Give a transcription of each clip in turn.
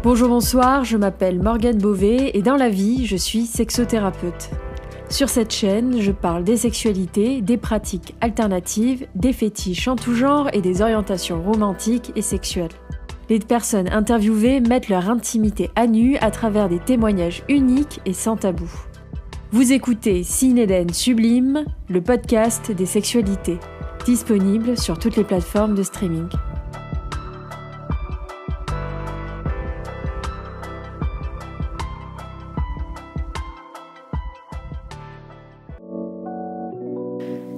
Bonjour, bonsoir, je m'appelle Morgane Beauvais et dans la vie, je suis sexothérapeute. Sur cette chaîne, je parle des sexualités, des pratiques alternatives, des fétiches en tout genre et des orientations romantiques et sexuelles. Les personnes interviewées mettent leur intimité à nu à travers des témoignages uniques et sans tabou. Vous écoutez Cinéden Sublime, le podcast des sexualités, disponible sur toutes les plateformes de streaming.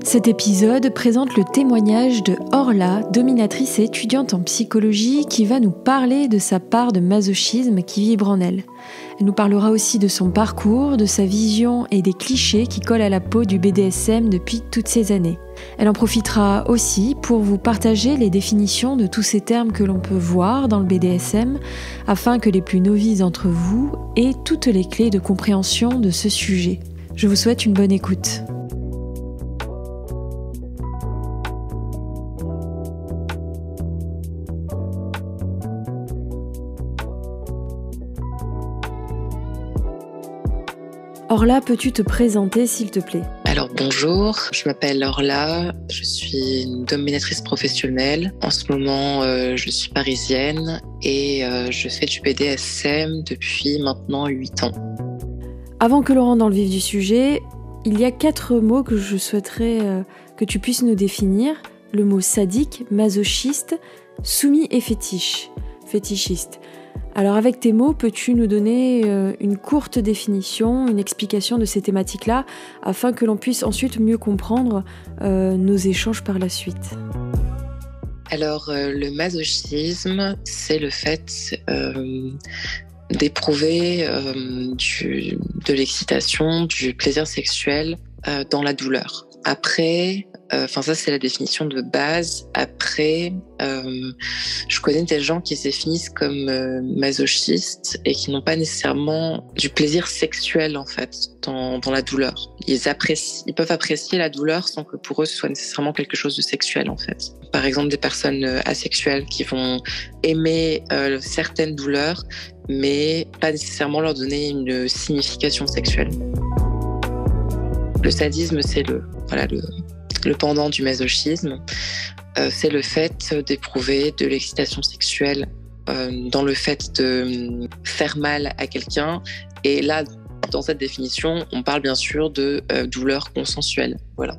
Cet épisode présente le témoignage de Orla, dominatrice et étudiante en psychologie, qui va nous parler de sa part de masochisme qui vibre en elle. Elle nous parlera aussi de son parcours, de sa vision et des clichés qui collent à la peau du BDSM depuis toutes ces années. Elle en profitera aussi pour vous partager les définitions de tous ces termes que l'on peut voir dans le BDSM, afin que les plus novices d'entre vous aient toutes les clés de compréhension de ce sujet. Je vous souhaite une bonne écoute. Orla, peux-tu te présenter s'il te plaît ? Alors bonjour, je m'appelle Orla, je suis une dominatrice professionnelle. En ce moment, je suis parisienne et je fais du BDSM depuis maintenant 8 ans. Avant que l'on rentre dans le vif du sujet, il y a 4 mots que je souhaiterais que tu puisses nous définir. Le mot sadique, masochiste, soumis et fétichiste. Alors avec tes mots, peux-tu nous donner une courte définition, une explication de ces thématiques-là, afin que l'on puisse ensuite mieux comprendre nos échanges par la suite ? Alors le masochisme, c'est le fait d'éprouver de l'excitation, du plaisir sexuel dans la douleur. Après, ça c'est la définition de base. Après, je connais des gens qui se définissent comme masochistes et qui n'ont pas nécessairement du plaisir sexuel en fait dans la douleur. Ils peuvent apprécier la douleur sans que pour eux ce soit nécessairement quelque chose de sexuel en fait. Par exemple, des personnes asexuelles qui vont aimer certaines douleurs, mais pas nécessairement leur donner une signification sexuelle. Le sadisme, c'est le pendant du masochisme. C'est le fait d'éprouver de l'excitation sexuelle dans le fait de faire mal à quelqu'un. Et là, dans cette définition, on parle bien sûr de douleur consensuelle. Voilà.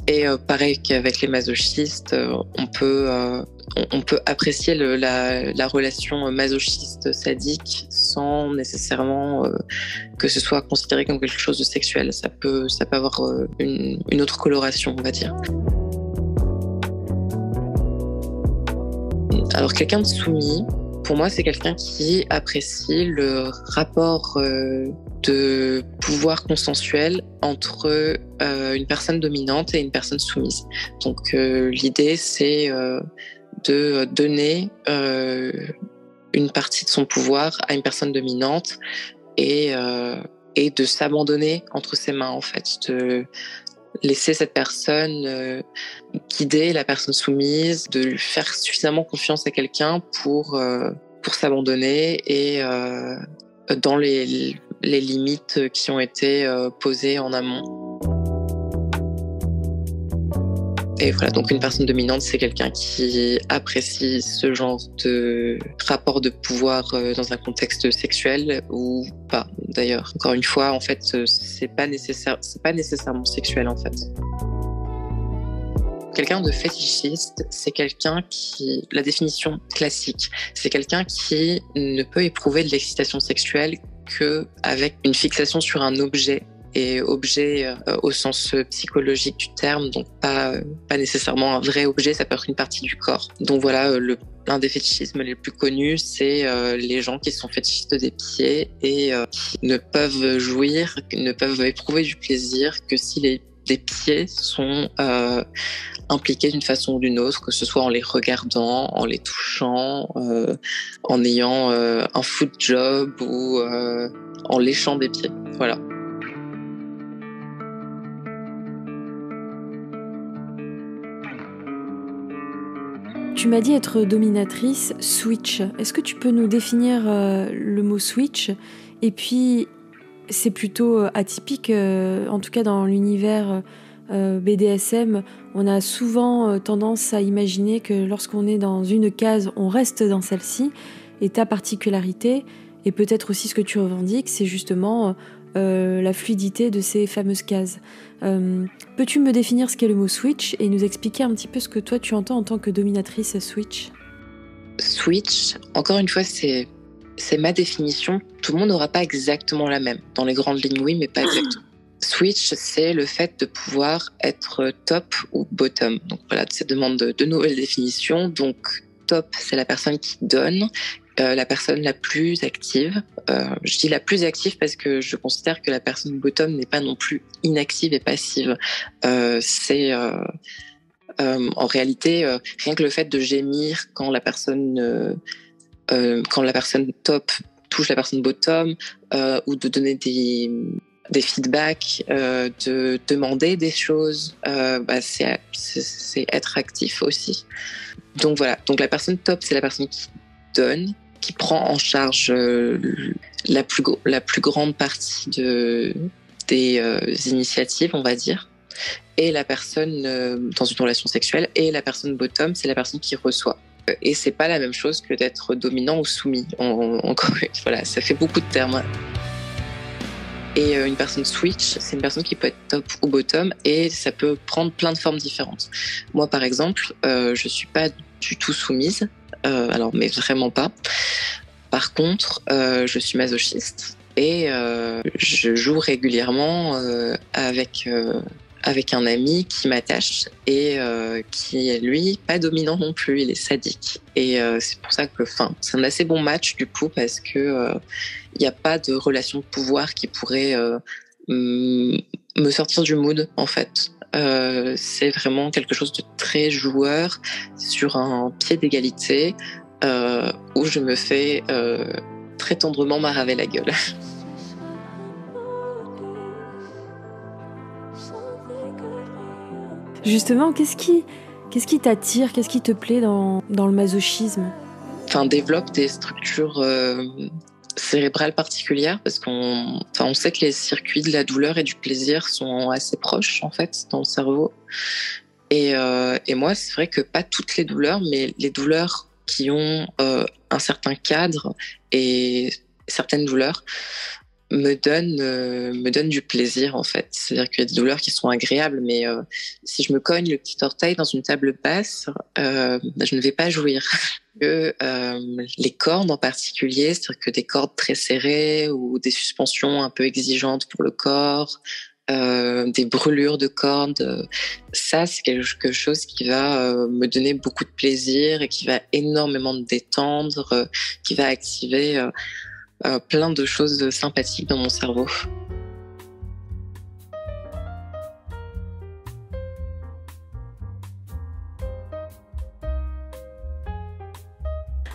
Et pareil qu'avec les masochistes, on peut apprécier la relation masochiste-sadique sans nécessairement que ce soit considéré comme quelque chose de sexuel. Ça peut avoir une autre coloration, on va dire. Alors quelqu'un de soumis, pour moi, c'est quelqu'un qui apprécie le rapport de pouvoir consensuel entre une personne dominante et une personne soumise. Donc l'idée, c'est de donner une partie de son pouvoir à une personne dominante et de s'abandonner entre ses mains, en fait, de laisser cette personne guider la personne soumise, de lui faire suffisamment confiance à quelqu'un pour s'abandonner et dans les limites qui ont été posées en amont. Et voilà, donc une personne dominante, c'est quelqu'un qui apprécie ce genre de rapport de pouvoir dans un contexte sexuel ou pas. D'ailleurs, encore une fois, en fait, c'est pas nécessairement sexuel en fait. Quelqu'un de fétichiste, c'est quelqu'un qui, la définition classique, c'est quelqu'un qui ne peut éprouver de l'excitation sexuelle qu'avec une fixation sur un objet. Et objet au sens psychologique du terme, donc pas nécessairement un vrai objet, ça peut être une partie du corps. Donc voilà, l'un des fétichismes les plus connus, c'est les gens qui sont fétichistes des pieds et qui ne peuvent jouir, ne peuvent éprouver du plaisir que si les pieds sont impliqués d'une façon ou d'une autre, que ce soit en les regardant, en les touchant, en ayant un foot job ou en léchant des pieds. Voilà. Tu m'as dit être dominatrice, switch. Est-ce que tu peux nous définir le mot switch ? Et puis, c'est plutôt atypique, en tout cas dans l'univers BDSM, on a souvent tendance à imaginer que lorsqu'on est dans une case, on reste dans celle-ci. Et ta particularité, et peut-être aussi ce que tu revendiques, c'est justement la fluidité de ces fameuses cases. Peux-tu me définir ce qu'est le mot switch et nous expliquer un petit peu ce que toi tu entends en tant que dominatrice switch ? Switch, encore une fois, c'est ma définition. Tout le monde n'aura pas exactement la même. Dans les grandes lignes, oui, mais pas exactement. Switch, c'est le fait de pouvoir être top ou bottom. Donc voilà, ça demande de nouvelles définitions. Donc top, c'est la personne qui donne, la personne la plus active. Je dis la plus active parce que je considère que la personne bottom n'est pas non plus inactive et passive. En réalité, rien que le fait de gémir quand la personne top touche la personne bottom, ou de donner des feedbacks, de demander des choses, c'est être actif aussi. Donc voilà, donc la personne top, c'est la personne qui donne, qui prend en charge la plus grande partie des initiatives, on va dire. Et la personne dans une relation sexuelle, et la personne bottom, c'est la personne qui reçoit. Et c'est pas la même chose que d'être dominant ou soumis. Voilà, ça fait beaucoup de termes. Et une personne switch, c'est une personne qui peut être top ou bottom, et ça peut prendre plein de formes différentes. Moi, par exemple, je suis pas du tout soumise, mais vraiment pas. Par contre, je suis masochiste, et je joue régulièrement avec un ami qui m'attache et qui est, lui, pas dominant non plus, il est sadique. Et c'est pour ça que, c'est un assez bon match du coup, parce que il n'y a pas de relation de pouvoir qui pourrait me sortir du mood, en fait. C'est vraiment quelque chose de très joueur, sur un pied d'égalité, où je me fais très tendrement maraver la gueule. Justement, qu'est-ce qui t'attire, qu'est-ce qui te plaît dans le masochisme ? Développe des structures cérébrales particulières, parce qu'on sait que les circuits de la douleur et du plaisir sont assez proches, en fait, dans le cerveau. Et moi, c'est vrai que pas toutes les douleurs, mais les douleurs qui ont un certain cadre, et certaines douleurs me donne du plaisir, en fait. C'est-à-dire qu'il y a des douleurs qui sont agréables, mais si je me cogne le petit orteil dans une table basse, je ne vais pas jouir. Les cordes en particulier, c'est-à-dire que des cordes très serrées ou des suspensions un peu exigeantes pour le corps, des brûlures de cordes, ça c'est quelque chose qui va me donner beaucoup de plaisir et qui va énormément me détendre, qui va activer plein de choses sympathiques dans mon cerveau.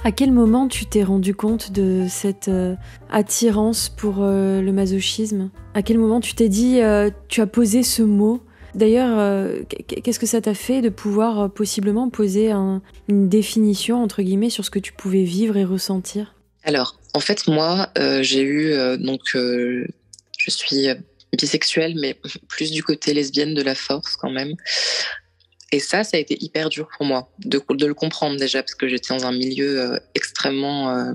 À quel moment tu t'es rendu compte de cette attirance pour le masochisme ? À quel moment tu t'es dit, tu as posé ce mot ? D'ailleurs, qu'est-ce que ça t'a fait de pouvoir possiblement poser une définition, entre guillemets, sur ce que tu pouvais vivre et ressentir ? Alors, en fait, moi, j'ai eu... je suis bisexuelle, mais plus du côté lesbienne de la force, quand même. Et ça a été hyper dur pour moi de le comprendre déjà, parce que j'étais dans un milieu extrêmement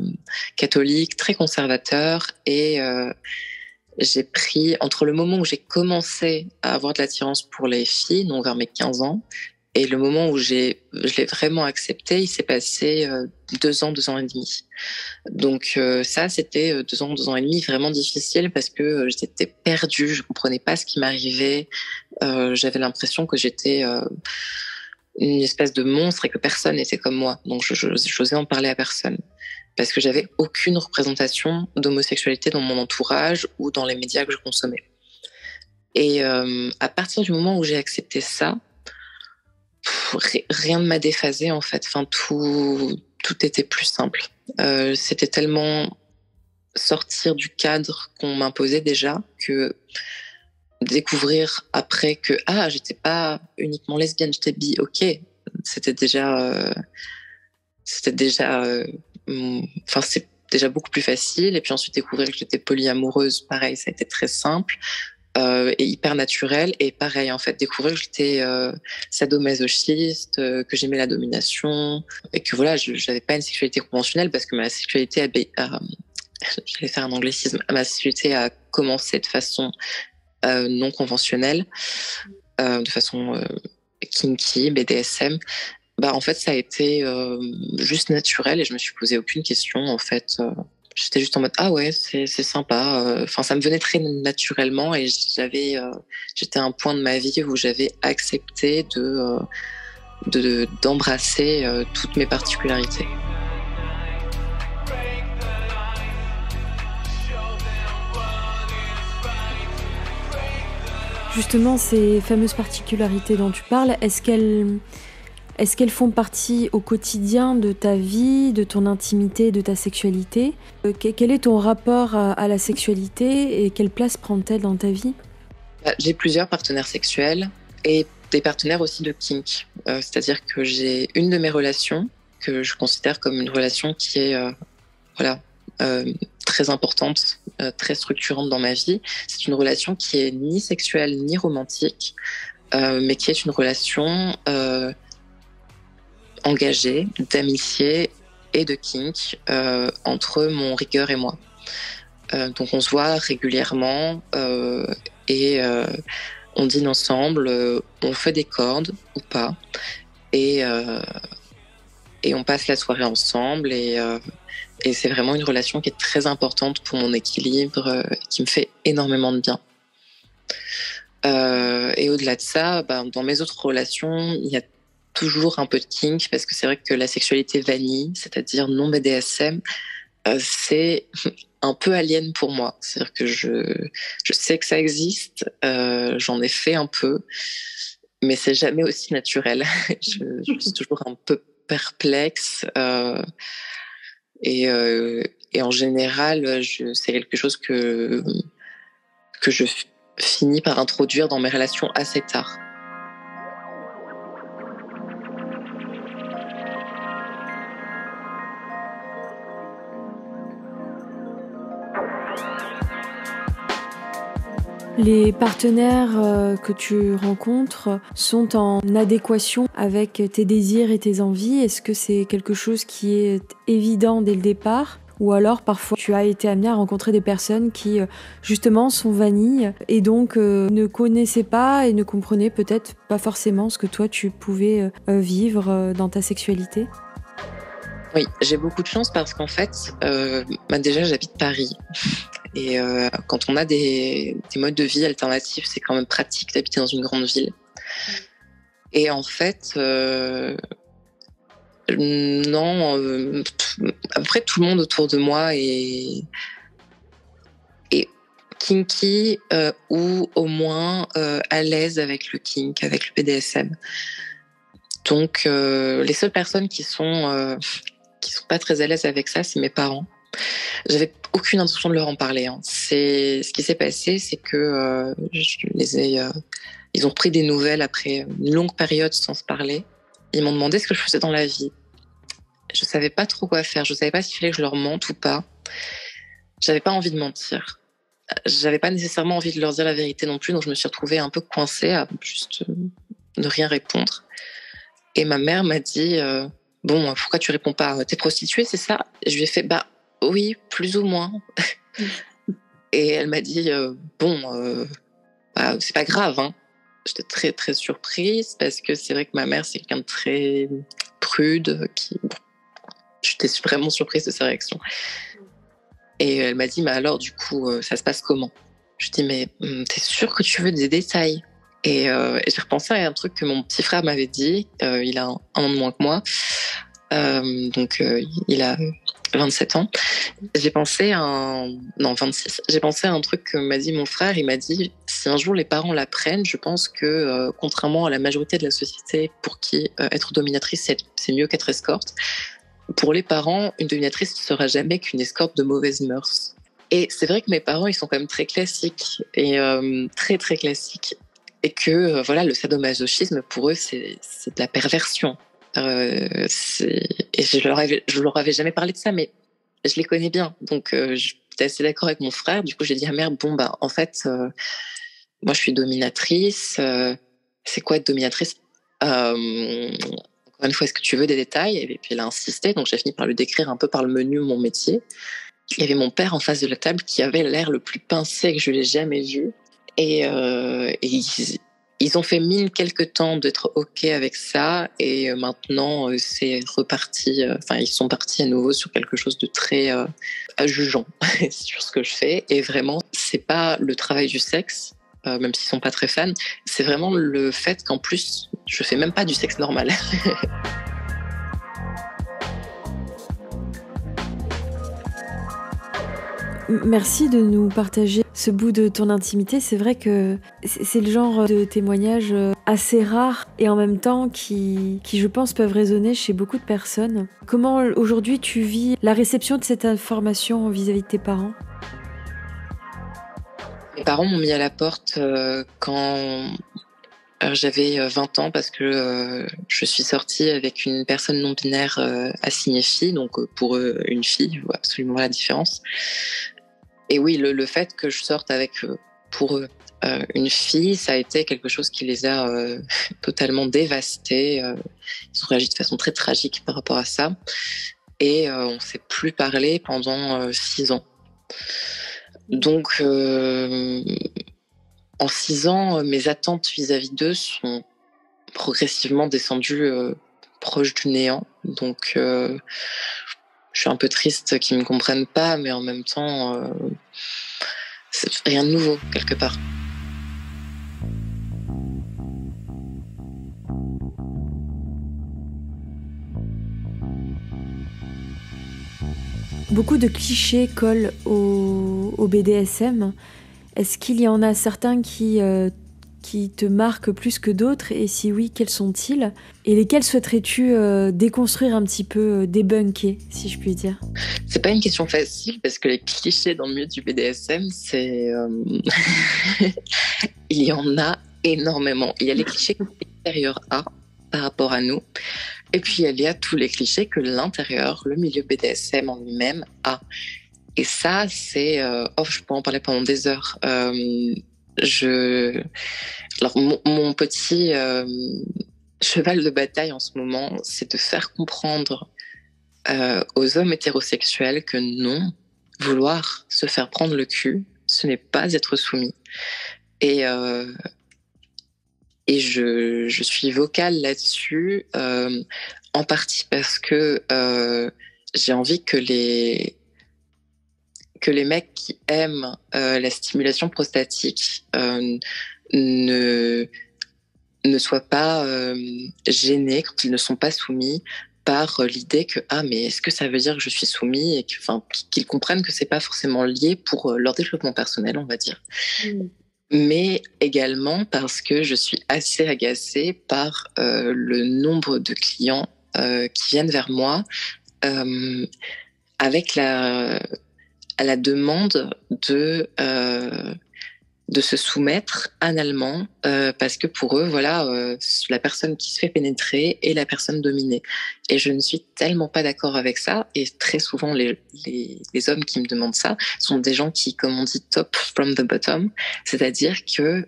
catholique, très conservateur, et j'ai pris, entre le moment où j'ai commencé à avoir de l'attirance pour les filles, donc vers mes 15 ans, et le moment où je l'ai vraiment accepté, il s'est passé 2 ans et demi. Donc ça, c'était 2 ans et demi vraiment difficile, parce que j'étais perdue, je comprenais pas ce qui m'arrivait. J'avais l'impression que j'étais une espèce de monstre et que personne n'était comme moi. Donc j'osais en parler à personne, parce que j'avais aucune représentation d'homosexualité dans mon entourage ou dans les médias que je consommais. Et à partir du moment où j'ai accepté ça, rien ne m'a déphasé, en fait. Tout était plus simple. C'était tellement sortir du cadre qu'on m'imposait déjà, que découvrir après que j'étais pas uniquement lesbienne, j'étais bi, ok, c'était déjà, c'est déjà beaucoup plus facile. Et puis ensuite découvrir que j'étais polyamoureuse, pareil, ça a été très simple. Et hyper naturel. Et pareil, en fait, découvrir que j'étais sadomasochiste, que j'aimais la domination, et que voilà, je n'avais pas une sexualité conventionnelle parce que ma sexualité j'allais faire un anglicisme, ma sexualité a commencé de façon non conventionnelle, de façon kinky, BDSM. En fait, ça a été juste naturel et je me suis posé aucune question, en fait. J'étais juste en mode ah ouais, c'est sympa. Enfin, ça me venait très naturellement et j'étais à un point de ma vie où j'avais accepté d'embrasser toutes mes particularités. Justement, ces fameuses particularités dont tu parles, est-ce qu'elles font partie au quotidien de ta vie, de ton intimité, de ta sexualité ? Quel est ton rapport à la sexualité et quelle place prend-elle dans ta vie ? J'ai plusieurs partenaires sexuels et des partenaires aussi de kink. C'est-à-dire que j'ai une de mes relations que je considère comme une relation qui est très importante, très structurante dans ma vie. C'est une relation qui est ni sexuelle ni romantique, mais qui est une relation engagée, d'amitié et de kink entre mon rigueur et moi. Donc on se voit régulièrement et on dîne ensemble, on fait des cordes ou pas et on passe la soirée ensemble et c'est vraiment une relation qui est très importante pour mon équilibre et qui me fait énormément de bien. Et au-delà de ça, dans mes autres relations, il y a toujours un peu de kink parce que c'est vrai que la sexualité vanille, c'est-à-dire non BDSM, c'est un peu alien pour moi. C'est-à-dire que je sais que ça existe, j'en ai fait un peu, mais c'est jamais aussi naturel. je suis toujours un peu perplexe et en général, c'est quelque chose que je finis par introduire dans mes relations assez tard. Les partenaires que tu rencontres sont en adéquation avec tes désirs et tes envies. Est-ce que c'est quelque chose qui est évident dès le départ ? Ou alors parfois tu as été amené à rencontrer des personnes qui justement sont vanilles et donc ne connaissaient pas et ne comprenaient peut-être pas forcément ce que toi tu pouvais vivre dans ta sexualité ? Oui, j'ai beaucoup de chance parce qu'en fait, déjà j'habite Paris. Et quand on a des modes de vie alternatifs, c'est quand même pratique d'habiter dans une grande ville. Et en fait, après tout le monde autour de moi est kinky ou au moins à l'aise avec le kink, avec le BDSM. Donc les seules personnes qui sont pas très à l'aise avec ça, c'est mes parents. J'avais aucune intention de leur en parler. Ce qui s'est passé, c'est que ils ont pris des nouvelles après une longue période sans se parler. Ils m'ont demandé ce que je faisais dans la vie. Je savais pas trop quoi faire. Je savais pas s'il fallait que je leur mente ou pas. J'avais pas envie de mentir. J'avais pas nécessairement envie de leur dire la vérité non plus, donc je me suis retrouvée un peu coincée à juste ne rien répondre. Et ma mère m'a dit bon, pourquoi tu réponds pas ? T'es prostituée, c'est ça ? Et je lui ai fait oui, plus ou moins. Et elle m'a dit c'est pas grave, hein. J'étais très très surprise parce que c'est vrai que ma mère c'est quelqu'un de très prude j'étais vraiment surprise de sa réaction. Et elle m'a dit mais alors du coup ça se passe comment ? Je dis mais t'es sûre que tu veux des détails ? Et j'ai repensé à un truc que mon petit frère m'avait dit. Il a un an de moins que moi, donc il a 27 ans. J'ai pensé à 26. J'ai pensé à un truc que m'a dit mon frère. Il m'a dit si un jour les parents l'apprennent, je pense que contrairement à la majorité de la société pour qui être dominatrice c'est mieux qu'être escorte, pour les parents une dominatrice ne sera jamais qu'une escorte de mauvaises mœurs. Et c'est vrai que mes parents ils sont quand même très classiques et très très classiques et que le sadomasochisme pour eux c'est de la perversion. Et je leur avais jamais parlé de ça, mais je les connais bien. Donc, j'étais assez d'accord avec mon frère. Du coup, j'ai dit, ah merde, bon, bah, en fait, moi, je suis dominatrice. C'est quoi être dominatrice? Encore une fois, est-ce que tu veux des détails? Et puis, elle a insisté. Donc, j'ai fini par lui décrire un peu par le menu mon métier. Il y avait mon père en face de la table qui avait l'air le plus pincé que je l'ai jamais vu. Et ils ont fait mine quelque temps d'être OK avec ça. Et maintenant, c'est reparti. Enfin, ils sont partis à nouveau sur quelque chose de très jugeant sur ce que je fais. Et vraiment, c'est pas le travail du sexe, même s'ils sont pas très fans. C'est vraiment le fait qu'en plus, je fais même pas du sexe normal. Merci de nous partager ce bout de ton intimité. C'est vrai que c'est le genre de témoignage assez rare et en même temps qui, je pense, peuvent résonner chez beaucoup de personnes. Comment aujourd'hui tu vis la réception de cette information vis-à-vis de tes parents? Mes parents m'ont mis à la porte quand j'avais 20 ans parce que je suis sortie avec une personne non binaire assignée fille, donc pour eux une fille, je vois absolument la différence. Et oui, le fait que je sorte avec pour eux une fille, ça a été quelque chose qui les a totalement dévastés. Ils ont réagi de façon très tragique par rapport à ça. Et on ne s'est plus parlé pendant 6 ans. Donc, en 6 ans, mes attentes vis-à-vis d'eux sont progressivement descendues proche du néant. Donc, je suis un peu triste qu'ils ne me comprennent pas, mais en même temps, c'est rien de nouveau, quelque part. Beaucoup de clichés collent au BDSM. Est-ce qu'il y en a certains qui te marquent plus que d'autres? Et si oui, quels sont-ils? Et lesquels souhaiterais-tu déconstruire un petit peu, débunker, si je puis dire? C'est pas une question facile parce que les clichés dans le milieu du BDSM, c'est il y en a énormément. Il y a les clichés que l'extérieur a par rapport à nous. Et puis, il y a tous les clichés que l'intérieur, le milieu BDSM en lui-même a. Et ça, c'est... je pourrais en parler pendant des heures. Alors, mon petit cheval de bataille en ce moment, c'est de faire comprendre aux hommes hétérosexuels que non, vouloir se faire prendre le cul, ce n'est pas être soumis. Et je suis vocale là-dessus, en partie parce que j'ai envie que les mecs qui aiment la stimulation prostatique ne soient pas gênés quand ils ne sont pas soumis par l'idée que mais est-ce que ça veut dire que je suis soumis, et qu'ils comprennent que c'est pas forcément lié pour leur développement personnel, on va dire. Mais également parce que je suis assez agacée par le nombre de clients qui viennent vers moi avec la demande de se soumettre analement parce que pour eux, la personne qui se fait pénétrer est la personne dominée. Et je ne suis tellement pas d'accord avec ça. Et très souvent, les hommes qui me demandent ça sont des gens qui, comme on dit, top from the bottom, c'est-à-dire que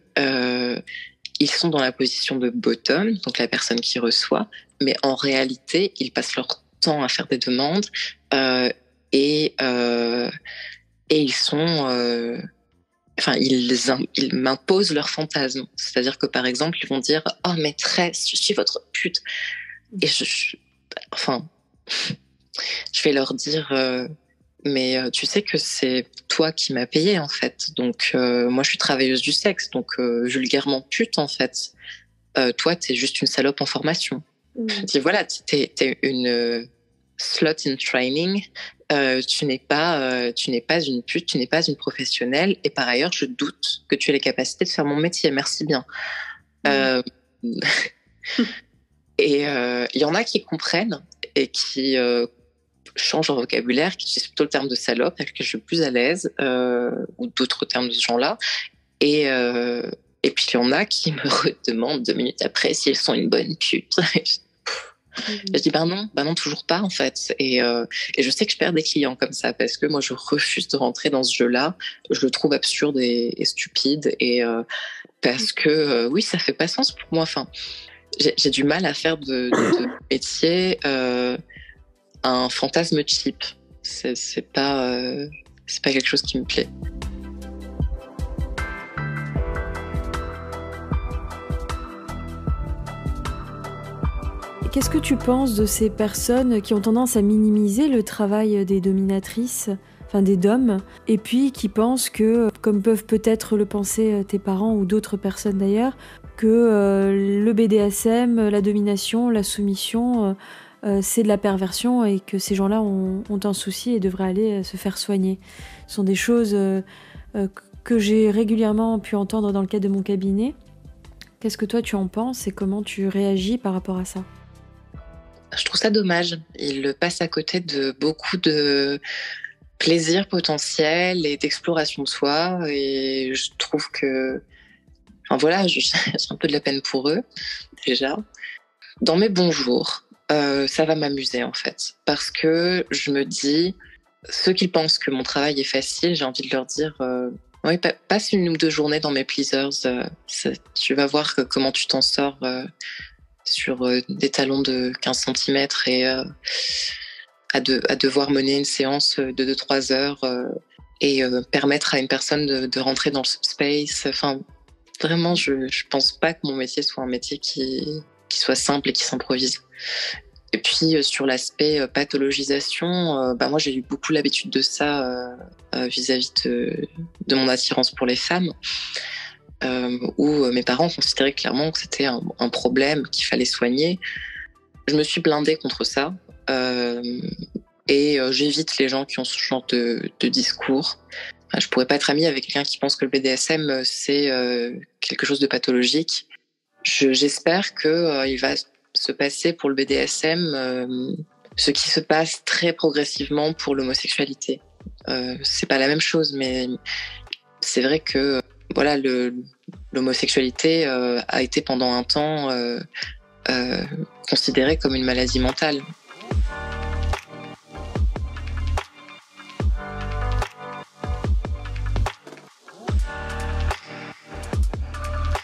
ils sont dans la position de bottom, donc la personne qui reçoit, mais en réalité, ils passent leur temps à faire des demandes et ils sont... ils m'imposent leurs fantasmes. C'est-à-dire que, par exemple, ils vont dire « Oh, maîtresse, je suis votre pute ». Et je vais leur dire mais tu sais que c'est toi qui m'as payé, en fait. Donc, moi, je suis travailleuse du sexe, donc vulgairement pute, en fait. Toi, t'es juste une salope en formation. Je dis, voilà, t'es une slut in training. Tu n'es pas une pute, tu n'es pas une professionnelle, et par ailleurs, je doute que tu aies les capacités de faire mon métier. Merci bien. Et il y en a qui comprennent et qui changent leur vocabulaire, qui utilisent plutôt le terme de salope, avec lequel je suis plus à l'aise, ou d'autres termes de ce genre-là. Et puis il y en a qui me redemandent 2 minutes après si elles sont une bonne pute. Je dis ben non, toujours pas en fait. Et je sais que je perds des clients comme ça parce que moi je refuse de rentrer dans ce jeu-là. Je le trouve absurde et stupide et parce que oui, ça fait pas sens pour moi. Enfin, j'ai du mal à faire de métier un fantasme cheap. C'est pas quelque chose qui me plaît. Qu'est-ce que tu penses de ces personnes qui ont tendance à minimiser le travail des dominatrices, enfin des doms, et puis qui pensent que, comme peuvent peut-être le penser tes parents ou d'autres personnes d'ailleurs, que le BDSM, la domination, la soumission, c'est de la perversion et que ces gens-là ont un souci et devraient aller se faire soigner. Ce sont des choses que j'ai régulièrement pu entendre dans le cadre de mon cabinet. Qu'est-ce que toi tu en penses et comment tu réagis par rapport à ça ? Je trouve ça dommage. Il passe à côté de beaucoup de plaisir potentiel et d'exploration de soi. Et je trouve que... Enfin voilà, j'ai un peu de la peine pour eux, déjà. Dans mes bons jours, ça va m'amuser en fait. Parce que je me dis, ceux qui pensent que mon travail est facile, j'ai envie de leur dire... oui, passe 1 ou 2 journées dans mes pleasers. Tu vas voir comment tu t'en sors... sur des talons de 15 cm et à devoir mener une séance de 2-3 heures et permettre à une personne de rentrer dans le subspace. Enfin, vraiment, je pense pas que mon métier soit un métier qui soit simple et qui s'improvise. Et puis, sur l'aspect pathologisation, moi, j'ai eu beaucoup l'habitude de ça vis-à-vis de mon attirance pour les femmes. Où mes parents considéraient clairement que c'était un problème qu'il fallait soigner. Je me suis blindée contre ça et j'évite les gens qui ont ce genre de discours. Enfin, je pourrais pas être amie avec quelqu'un qui pense que le BDSM c'est quelque chose de pathologique. J'espère que il va se passer pour le BDSM ce qui se passe très progressivement pour l'homosexualité. C'est pas la même chose, mais c'est vrai que voilà, l'homosexualité a été pendant un temps considérée comme une maladie mentale.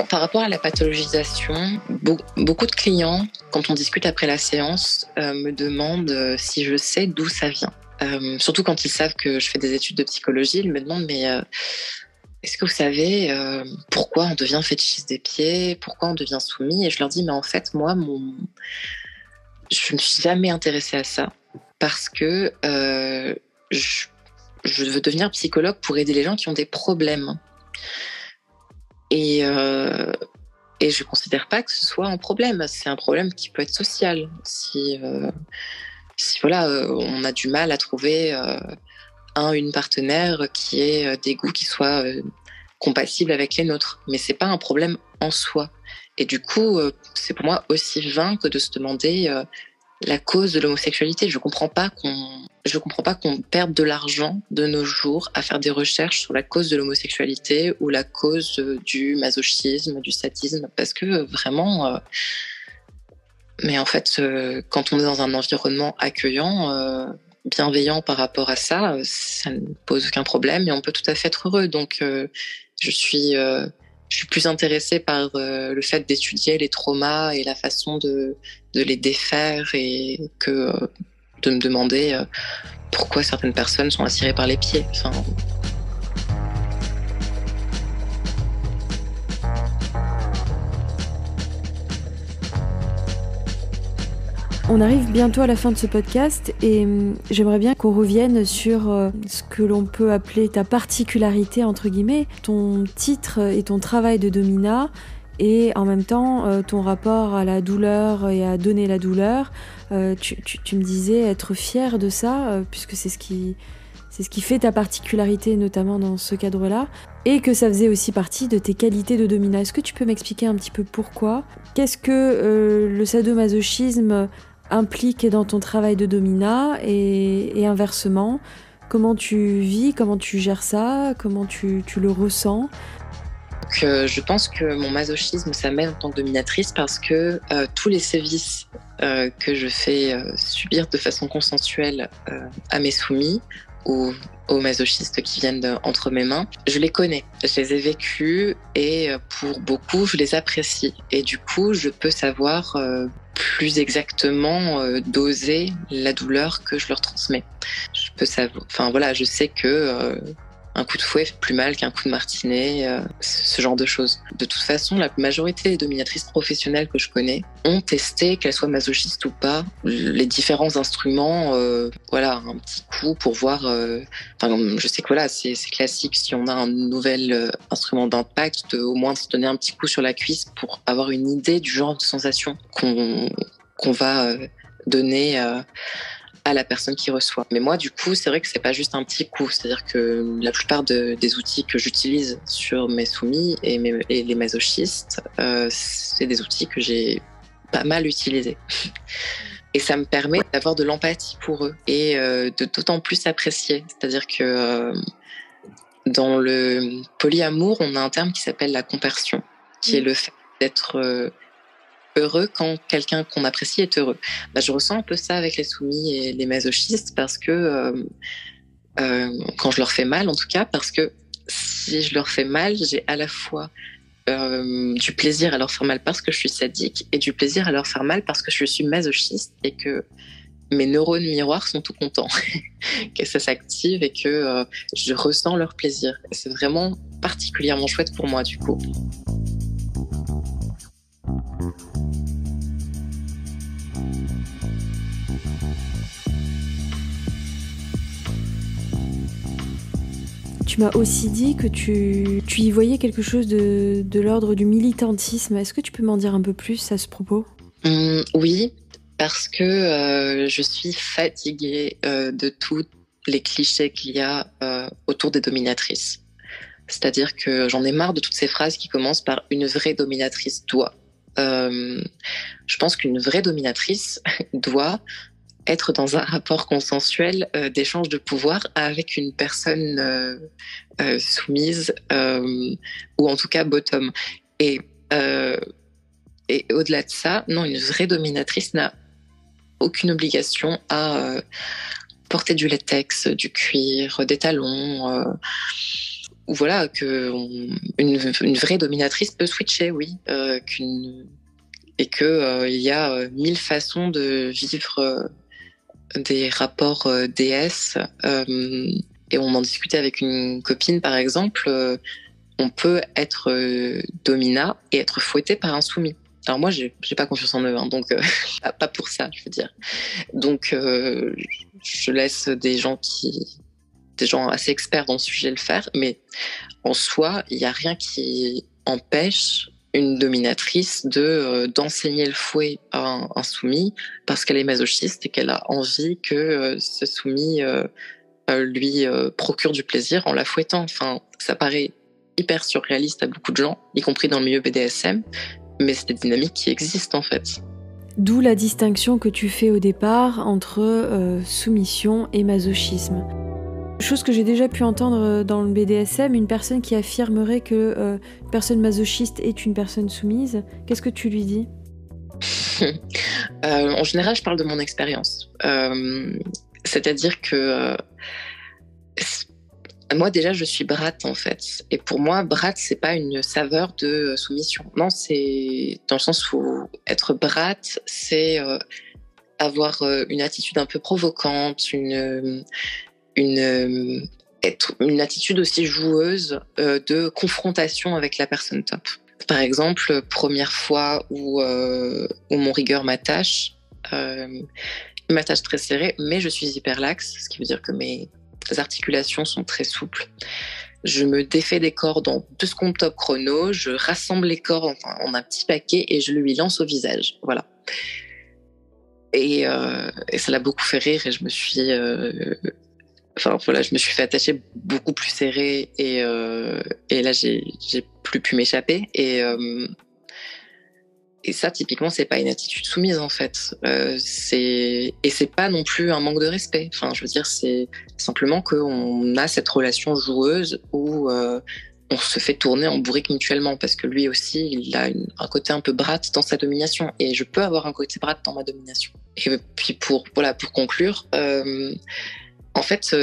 Par rapport à la pathologisation, beaucoup de clients, quand on discute après la séance, me demandent si je sais d'où ça vient. Surtout quand ils savent que je fais des études de psychologie, ils me demandent mais... est-ce que vous savez pourquoi on devient fétichiste des pieds, pourquoi on devient soumis ? Et je leur dis, mais en fait, moi, je ne suis jamais intéressée à ça parce que je veux devenir psychologue pour aider les gens qui ont des problèmes. Et je ne considère pas que ce soit un problème. C'est un problème qui peut être social. Si voilà, on a du mal à trouver... une partenaire qui ait des goûts qui soient compatibles avec les nôtres. Mais c'est pas un problème en soi. Et du coup, c'est pour moi aussi vain que de se demander la cause de l'homosexualité. Je comprends pas qu'on perde de l'argent de nos jours à faire des recherches sur la cause de l'homosexualité ou la cause du masochisme, du sadisme, parce que vraiment... mais en fait, quand on est dans un environnement accueillant... bienveillant par rapport à ça, ça ne pose aucun problème et on peut tout à fait être heureux. Donc, je suis plus intéressée par le fait d'étudier les traumas et la façon de les défaire et que de me demander pourquoi certaines personnes sont attirées par les pieds. Enfin, On arrive bientôt à la fin de ce podcast et j'aimerais bien qu'on revienne sur ce que l'on peut appeler ta particularité, entre guillemets, ton titre et ton travail de domina et en même temps ton rapport à la douleur et à donner la douleur. Tu me disais être fière de ça puisque c'est ce qui fait ta particularité, notamment dans ce cadre-là, et que ça faisait aussi partie de tes qualités de domina. Est-ce que tu peux m'expliquer un petit peu pourquoi ? Qu'est-ce que le sadomasochisme implique dans ton travail de domina et inversement, comment tu vis, comment tu gères ça, comment tu le ressens ? je pense que mon masochisme, ça m'aide en tant que dominatrice parce que tous les sévices que je fais subir de façon consensuelle à mes soumis ou aux masochistes qui viennent entre mes mains, je les connais, je les ai vécus et pour beaucoup, je les apprécie. Et du coup, je peux savoir plus exactement doser la douleur que je leur transmets. Je peux savoir, enfin voilà, je sais que un coup de fouet fait plus mal qu'un coup de martinet, ce genre de choses. De toute façon, la majorité des dominatrices professionnelles que je connais ont testé, qu'elles soient masochistes ou pas, les différents instruments, voilà, un petit coup pour voir. Je sais que voilà, c'est classique si on a un nouvel instrument d'impact, au moins de se donner un petit coup sur la cuisse pour avoir une idée du genre de sensation qu'on va donner à la personne qui reçoit. Mais moi, du coup, c'est vrai que c'est pas juste un petit coup. C'est-à-dire que la plupart des outils que j'utilise sur mes soumis et les masochistes, c'est des outils que j'ai pas mal utilisés. Et ça me permet d'avoir de l'empathie pour eux et de d'autant plus apprécier. C'est-à-dire que dans le polyamour, on a un terme qui s'appelle la compersion, qui est le fait d'être heureux quand quelqu'un qu'on apprécie est heureux. Je ressens un peu ça avec les soumis et les masochistes parce que quand je leur fais mal, en tout cas, parce que si je leur fais mal, j'ai à la fois du plaisir à leur faire mal parce que je suis sadique et du plaisir à leur faire mal parce que je suis masochiste et que mes neurones miroirs sont tout contents que ça s'active et que je ressens leur plaisir. Et c'est vraiment particulièrement chouette pour moi, du coup. Tu m'as aussi dit que tu y voyais quelque chose de l'ordre du militantisme. Est-ce que tu peux m'en dire un peu plus à ce propos ? Oui, parce que je suis fatiguée de tous les clichés qu'il y a autour des dominatrices. C'est-à-dire que j'en ai marre de toutes ces phrases qui commencent par « une vraie dominatrice doit ». Je pense qu'une vraie dominatrice doit être dans un rapport consensuel d'échange de pouvoir avec une personne soumise ou en tout cas bottom. Et au-delà de ça, non, une vraie dominatrice n'a aucune obligation à porter du latex, du cuir, des talons. Ou voilà, une vraie dominatrice peut switcher, oui, et que il y a 1000 façons de vivre des rapports DS. Et on en discutait avec une copine, par exemple. On peut être domina et être fouetté par un soumis. Alors moi, j'ai pas confiance en eux, hein, donc pas pour ça, je veux dire. Donc je laisse des gens assez experts dans le sujet le faire, mais en soi, il y a rien qui empêche une dominatrice d'enseigner le fouet à un soumis parce qu'elle est masochiste et qu'elle a envie que ce soumis lui procure du plaisir en la fouettant. Enfin, ça paraît hyper surréaliste à beaucoup de gens, y compris dans le milieu BDSM, mais c'est des dynamiques qui existent en fait. D'où la distinction que tu fais au départ entre soumission et masochisme. Chose que j'ai déjà pu entendre dans le BDSM, une personne qui affirmerait que une personne masochiste est une personne soumise. Qu'est-ce que tu lui dis ? En général, je parle de mon expérience. C'est-à-dire que moi, déjà, je suis brate, en fait. Et pour moi, brate, c'est pas une saveur de soumission. Non, c'est dans le sens où être brate, c'est avoir une attitude un peu provocante, une attitude aussi joueuse de confrontation avec la personne top. Par exemple, première fois où mon rigueur m'attache, il m'attache très serré, mais je suis hyperlaxe, ce qui veut dire que mes articulations sont très souples. Je me défais des cordes en 2 secondes top chrono, je rassemble les cordes en un petit paquet et je lui lance au visage. Voilà. Et ça l'a beaucoup fait rire et je me suis... je me suis fait attacher beaucoup plus serré et là j'ai plus pu m'échapper et ça typiquement c'est pas une attitude soumise en fait. C'est pas non plus un manque de respect. Enfin je veux dire c'est simplement qu'on a cette relation joueuse où on se fait tourner en bourrique mutuellement parce que lui aussi, il a un côté un peu brat dans sa domination et je peux avoir un côté brat dans ma domination. Et puis pour conclure, en fait,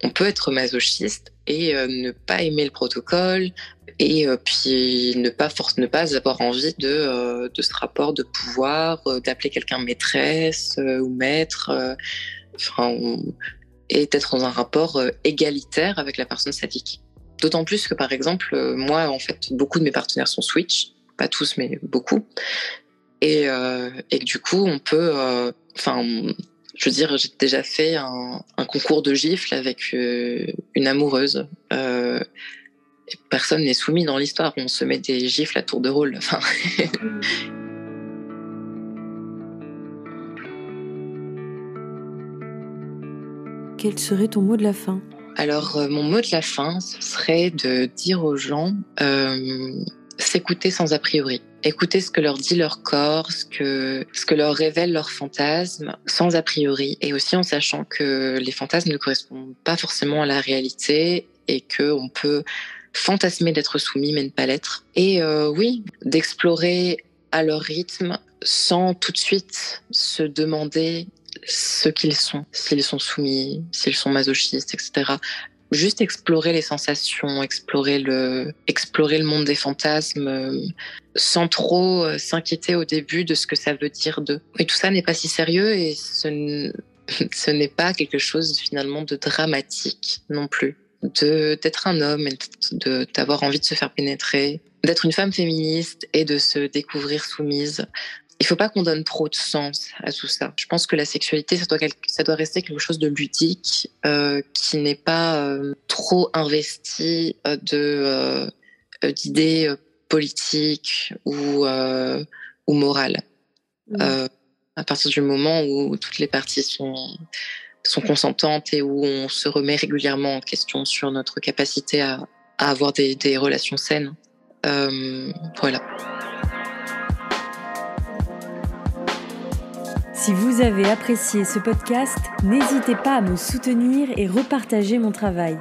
on peut être masochiste et ne pas aimer le protocole et puis ne pas avoir envie de ce rapport de pouvoir, d'appeler quelqu'un maîtresse ou maître, et d'être dans un rapport égalitaire avec la personne sadique. D'autant plus que, par exemple, moi, en fait, beaucoup de mes partenaires sont switch, pas tous, mais beaucoup, et que du coup, on peut, je veux dire, j'ai déjà fait un concours de gifles avec une amoureuse. Et personne n'est soumis dans l'histoire. On se met des gifles à tour de rôle. Enfin. Quel serait ton mot de la fin ? Alors, mon mot de la fin, ce serait de dire aux gens s'écouter sans a priori. Écouter ce que leur dit leur corps, ce que leur révèle leur fantasme, sans a priori, et aussi en sachant que les fantasmes ne correspondent pas forcément à la réalité et qu'on peut fantasmer d'être soumis mais ne pas l'être. Et oui, d'explorer à leur rythme sans tout de suite se demander ce qu'ils sont, s'ils sont soumis, s'ils sont masochistes, etc. Juste explorer les sensations, explorer le monde des fantasmes, sans trop s'inquiéter au début de ce que ça veut dire d'eux. Et tout ça n'est pas si sérieux et ce n'est pas quelque chose finalement de dramatique non plus. D'être un homme et d'avoir envie de se faire pénétrer, d'être une femme féministe et de se découvrir soumise. Il faut pas qu'on donne trop de sens à tout ça. Je pense que la sexualité, ça doit rester quelque chose de ludique, qui n'est pas trop investi d'idées politiques ou morales. À partir du moment où toutes les parties sont consentantes et où on se remet régulièrement en question sur notre capacité à avoir des relations saines. Voilà. Si vous avez apprécié ce podcast, n'hésitez pas à me soutenir et repartager mon travail.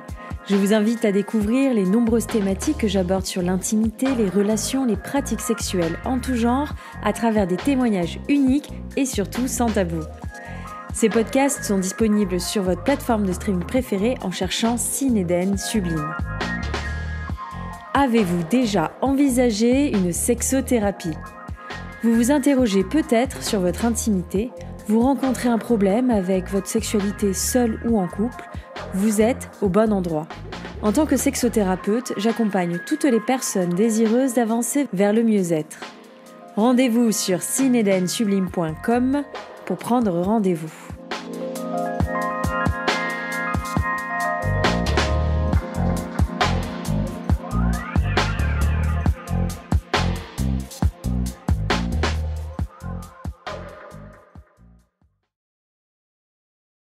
Je vous invite à découvrir les nombreuses thématiques que j'aborde sur l'intimité, les relations, les pratiques sexuelles en tout genre, à travers des témoignages uniques et surtout sans tabou. Ces podcasts sont disponibles sur votre plateforme de streaming préférée en cherchant Sin Eden Sublime. Avez-vous déjà envisagé une sexothérapie ? Vous vous interrogez peut-être sur votre intimité, vous rencontrez un problème avec votre sexualité seule ou en couple, vous êtes au bon endroit. En tant que sexothérapeute, j'accompagne toutes les personnes désireuses d'avancer vers le mieux-être. Rendez-vous sur sinedensublime.com pour prendre rendez-vous.